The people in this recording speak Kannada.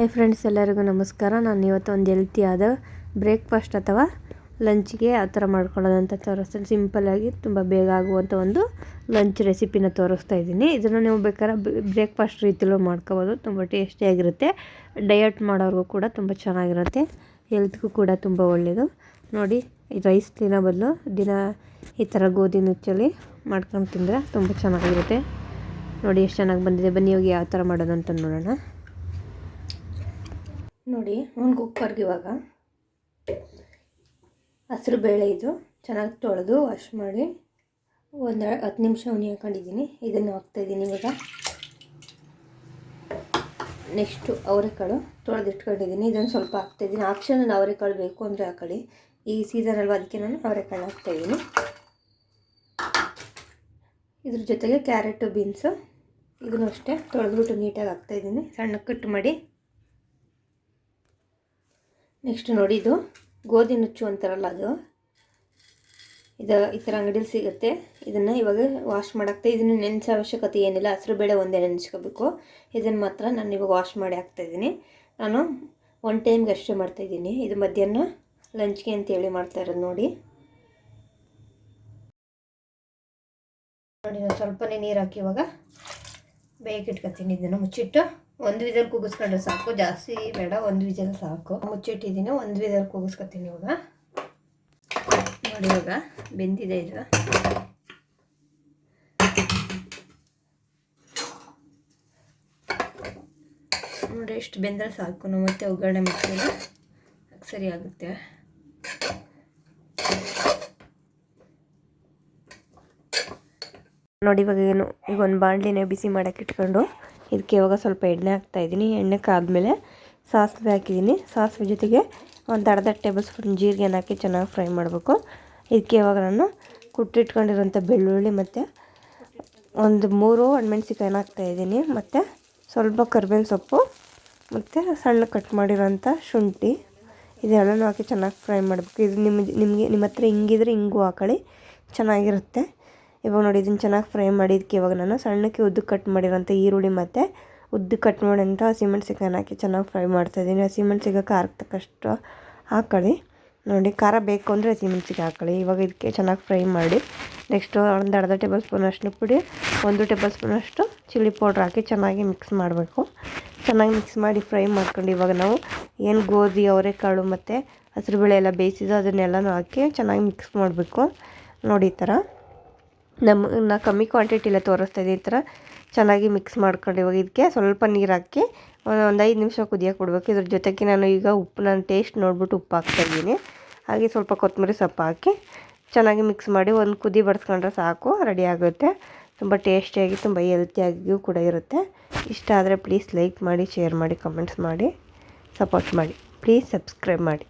ಹಾಯ್ ಫ್ರೆಂಡ್ಸ್, ಎಲ್ಲರಿಗೂ ನಮಸ್ಕಾರ. ನಾನು ಇವತ್ತು ಒಂದು ಹೆಲ್ತಿಯಾದ ಬ್ರೇಕ್ಫಾಸ್ಟ್ ಅಥವಾ ಲಂಚ್ಗೆ ಯಾವ ಥರ ಮಾಡ್ಕೊಳ್ಳೋದಂತ ತೋರಿಸ್ತೀನಿ. ಸಿಂಪಲ್ಲಾಗಿ ತುಂಬ ಬೇಗ ಆಗುವಂಥ ಒಂದು ಲಂಚ್ ರೆಸಿಪಿನ ತೋರಿಸ್ತಾ ಇದ್ದೀನಿ. ಇದನ್ನು ನೀವು ಬೇಕಾದ್ರೆ ಬ್ರೇಕ್ಫಾಸ್ಟ್ ರೀತಿಲೂ ಮಾಡ್ಕೋಬೋದು. ತುಂಬ ಟೇಸ್ಟಿಯಾಗಿರುತ್ತೆ. ಡಯಟ್ ಮಾಡೋರಿಗೂ ಕೂಡ ತುಂಬ ಚೆನ್ನಾಗಿರುತ್ತೆ. ಹೆಲ್ತ್ಗೂ ಕೂಡ ತುಂಬ ಒಳ್ಳೆಯದು. ನೋಡಿ, ಈ ರೈಸ್ ತಿನ್ನೋ ಬದಲು ದಿನ ಈ ಥರ ಗೋಧಿ ನುಚ್ಚಲ್ಲಿ ಮಾಡ್ಕೊಂಡು ತಿಂದರೆ ತುಂಬ ಚೆನ್ನಾಗಿರುತ್ತೆ. ನೋಡಿ ಎಷ್ಟು ಚೆನ್ನಾಗಿ ಬಂದಿದೆ. ಬನ್ನಿ ಹೋಗಿ ಯಾವ ಥರ ಮಾಡೋದು ಅಂತ ನೋಡೋಣ. ನೋಡಿ, ಒಂದು ಕುಕ್ಕರ್ಗೆ ಇವಾಗ ಹಸಿರು ಬೇಳೆ ಇದು ಚೆನ್ನಾಗಿ ತೊಳೆದು ವಾಶ್ ಮಾಡಿ ಒಂದು 10 ನಿಮಿಷ ಉನಿ ಹಾಕೊಂಡಿದ್ದೀನಿ. ಇದನ್ನು ಹಾಕ್ತಾಯಿದ್ದೀನಿ ಇವಾಗ. ನೆಕ್ಸ್ಟು ಅವರೆಕಾಳು ತೊಳೆದಿಟ್ಕೊಂಡಿದ್ದೀನಿ. ಇದನ್ನು ಸ್ವಲ್ಪ ಹಾಕ್ತಾಯಿದ್ದೀನಿ. ಆಪ್ಷನಲ್ ಅವರೆಕಾಳು ಬೇಕು ಅಂದರೆ ಹಾಕೊಳ್ಳಿ. ಈ ಸೀಸನ್ ಅಲ್ವಾ, ಅದಕ್ಕೆ ನಾನು ಅವರೆಕಾಳು ಹಾಕ್ತಾಯಿದ್ದೀನಿ. ಇದ್ರ ಜೊತೆಗೆ ಕ್ಯಾರೆಟು, ಬೀನ್ಸು ಇದನ್ನು ಅಷ್ಟೇ ತೊಳೆದ್ಬಿಟ್ಟು ನೀಟಾಗಿ ಹಾಕ್ತಾಯಿದ್ದೀನಿ. ಸಣ್ಣ ಕಟ್ ಮಾಡಿ. ನೆಕ್ಸ್ಟ್ ನೋಡಿ, ಇದು ಗೋಧಿ ನುಚ್ಚು ಅಂತಾರಲ್ಲ, ಇದು ಈ ಥರ ಅಂಗಡಿಲಿ ಸಿಗುತ್ತೆ. ಇದನ್ನು ಇವಾಗ ವಾಶ್ ಮಾಡಾಕ್ತಾ. ಇದನ್ನು ನೆನೆಸೋ ಅವಶ್ಯಕತೆ ಏನಿಲ್ಲ. ಹಸಿರು ಬೇಳೆ ಒಂದೇ ನೆನೆಸ್ಕೋಬೇಕು. ಇದನ್ನು ಮಾತ್ರ ನಾನು ಇವಾಗ ವಾಶ್ ಮಾಡಿ ಹಾಕ್ತಾಯಿದ್ದೀನಿ. ನಾನು 1 ಟೈಮ್ಗೆ ಅಷ್ಟೇ ಮಾಡ್ತಾಯಿದ್ದೀನಿ. ಇದು ಮಧ್ಯಾಹ್ನ ಲಂಚ್ಗೆ ಅಂತೇಳಿ ಮಾಡ್ತಾ ಇರೋದು. ನೋಡಿ, ನಾನು ಸ್ವಲ್ಪನೇ ನೀರು ಹಾಕಿ ಇವಾಗ ಬೇಯಕ್ಕೆ ಇಟ್ಕೊತೀನಿ. ಇದನ್ನು ಮುಚ್ಚಿಟ್ಟು 1 ವಿಜಲ್ ಕೂಗಿಸ್ಕೊಂಡ್ರೆ ಸಾಕು, ಜಾಸ್ತಿ ಬೇಡ, 1 ವಿಜಲ್ ಸಾಕು. ಮುಚ್ಚಿಟ್ಟಿದ್ದೀನಿ, 1 ವಿಜಲ್ ಕೂಗಿಸ್ಕೊತೀನಿ ಇವಾಗ. ನೋಡಿ, ಇವಾಗ ಬೆಂದಿದೆ ಇದು. ನೋಡಿ ಎಷ್ಟು ಬೆಂದರೆ ಸಾಕು. ನಾವು ಮತ್ತೆ ಒಗ್ಗರಣೆ ಮಾಡ್ತೀವಿ, ಸರಿ ಆಗುತ್ತೆ. ನೋಡಿ, ಇವಾಗ ಈಗ ಒಂದು ಬಾಣಲಿನೇ ಬಿಸಿ ಮಾಡೋಕ್ಕೆ ಇಟ್ಕೊಂಡು ಇದಕ್ಕೆ ಇವಾಗ ಸ್ವಲ್ಪ ಎಣ್ಣೆ ಹಾಕ್ತಾಯಿದ್ದೀನಿ. ಎಣ್ಣೆ ಕಾದ್ಮೇಲೆ ಸಾಸಿವೆ ಹಾಕಿದ್ದೀನಿ. ಸಾಸಿವೆ ಜೊತೆಗೆ ಒಂದು ಅರ್ಧ ಟೇಬಲ್ ಸ್ಪೂನ್ ಜೀರಿಗೆನ ಹಾಕಿ ಚೆನ್ನಾಗಿ ಫ್ರೈ ಮಾಡಬೇಕು. ಇದಕ್ಕೆ ಇವಾಗ ನಾನು ಕುಟ್ಟಿಟ್ಕೊಂಡಿರೋಂಥ ಬೆಳ್ಳುಳ್ಳಿ ಮತ್ತು ಒಂದು 3 ಒಣಮೆಣ್ಸಿಕಾಯಿನ ಹಾಕ್ತಾಯಿದ್ದೀನಿ. ಮತ್ತು ಸ್ವಲ್ಪ ಕರಿಬೇವಿನ ಸೊಪ್ಪು ಮತ್ತು ಸಣ್ಣ ಕಟ್ ಮಾಡಿರೋಂಥ ಶುಂಠಿ ಇದೆಲ್ಲನೂ ಹಾಕಿ ಚೆನ್ನಾಗಿ ಫ್ರೈ ಮಾಡಬೇಕು. ಇದು ನಿಮ್ಮ ಹತ್ರ ಹಿಂಗಿದ್ರೆ ಹಿಂಗೂ ಹಾಕೊಳ್ಳಿ, ಚೆನ್ನಾಗಿರುತ್ತೆ. ಇವಾಗ ನೋಡಿ, ಇದನ್ನು ಚೆನ್ನಾಗಿ ಫ್ರೈ ಮಾಡಿದ್ದಕ್ಕೆ ಇವಾಗ ನಾನು ಸಣ್ಣಕ್ಕೆ ಉದ್ದು ಕಟ್ ಮಾಡಿರೋಂಥ ಈರುಳ್ಳಿ ಮತ್ತು ಉದ್ದು ಕಟ್ ಮಾಡೋಂಥ ಹಸಿಮೆಣ್ಸಿಕಾಯಿನ ಹಾಕಿ ಚೆನ್ನಾಗಿ ಫ್ರೈ ಮಾಡ್ತಾಯಿದ್ದೀನಿ. ಹಸಿಮೆಣ್ಸಿಕಾಯಿ ಖಾರಕ್ಕೆ ತಕ್ಕಷ್ಟು ಹಾಕೊಳ್ಳಿ. ನೋಡಿ, ಖಾರ ಬೇಕು ಅಂದರೆ ಹಸಿಮೆಣ್ಸಿಕಾಯಿ ಹಾಕೊಳ್ಳಿ. ಇವಾಗ ಇದಕ್ಕೆ ಚೆನ್ನಾಗಿ ಫ್ರೈ ಮಾಡಿ ನೆಕ್ಸ್ಟು ಒಂದು ಅರ್ಧ ಟೇಬಲ್ ಸ್ಪೂನ್ ಅಷ್ಟು ಪುಡಿ, 1 ಟೇಬಲ್ ಸ್ಪೂನಷ್ಟು ಚಿಲ್ಲಿ ಪೌಡ್ರ್ ಹಾಕಿ ಚೆನ್ನಾಗಿ ಮಿಕ್ಸ್ ಮಾಡಬೇಕು. ಚೆನ್ನಾಗಿ ಮಿಕ್ಸ್ ಮಾಡಿ ಫ್ರೈ ಮಾಡ್ಕೊಂಡು ಇವಾಗ ನಾವು ಏನು ಗೋಧಿ, ಅವರೆಕಾಳು ಮತ್ತು ಹಸಿರುಬೇಳೆ ಎಲ್ಲ ಬೇಯಿಸಿದ್ದು ಅದನ್ನೆಲ್ಲನೂ ಹಾಕಿ ಚೆನ್ನಾಗಿ ಮಿಕ್ಸ್ ಮಾಡಬೇಕು. ನೋಡಿ, ಈ ಥರ ನಾ ಕಮ್ಮಿ ಕ್ವಾಂಟಿಟಿಲೇ ತೋರಿಸ್ತಾ ಇದ್ದೀನಿ. ಈ ಥರ ಚೆನ್ನಾಗಿ ಮಿಕ್ಸ್ ಮಾಡ್ಕೊಂಡು ಇವಾಗ ಇದಕ್ಕೆ ಸ್ವಲ್ಪ ನೀರು ಹಾಕಿ ಒಂದು 5 ನಿಮಿಷ ಕುದಿಯೋಕೆ ಬಿಡಬೇಕು. ಇದ್ರ ಜೊತೆಗೆ ನಾನು ಈಗ ನಾನು ಟೇಸ್ಟ್ ನೋಡಿಬಿಟ್ಟು ಉಪ್ಪು ಹಾಕ್ತಾಯಿದ್ದೀನಿ. ಹಾಗೆ ಸ್ವಲ್ಪ ಕೊತ್ತಂಬರಿ ಸೊಪ್ಪು ಹಾಕಿ ಚೆನ್ನಾಗಿ ಮಿಕ್ಸ್ ಮಾಡಿ ಒಂದು ಕುದಿ ಬಡಿಸ್ಕೊಂಡ್ರೆ ಸಾಕು, ರೆಡಿ ಆಗುತ್ತೆ. ತುಂಬ ಟೇಸ್ಟಿಯಾಗಿ ತುಂಬ ಹೆಲ್ತಿಯಾಗಿಯೂ ಕೂಡ ಇರುತ್ತೆ. ಇಷ್ಟ ಆದರೆ ಪ್ಲೀಸ್ ಲೈಕ್ ಮಾಡಿ, ಶೇರ್ ಮಾಡಿ, ಕಮೆಂಟ್ಸ್ ಮಾಡಿ, ಸಪೋರ್ಟ್ ಮಾಡಿ. ಪ್ಲೀಸ್ ಸಬ್ಸ್ಕ್ರೈಬ್ ಮಾಡಿ.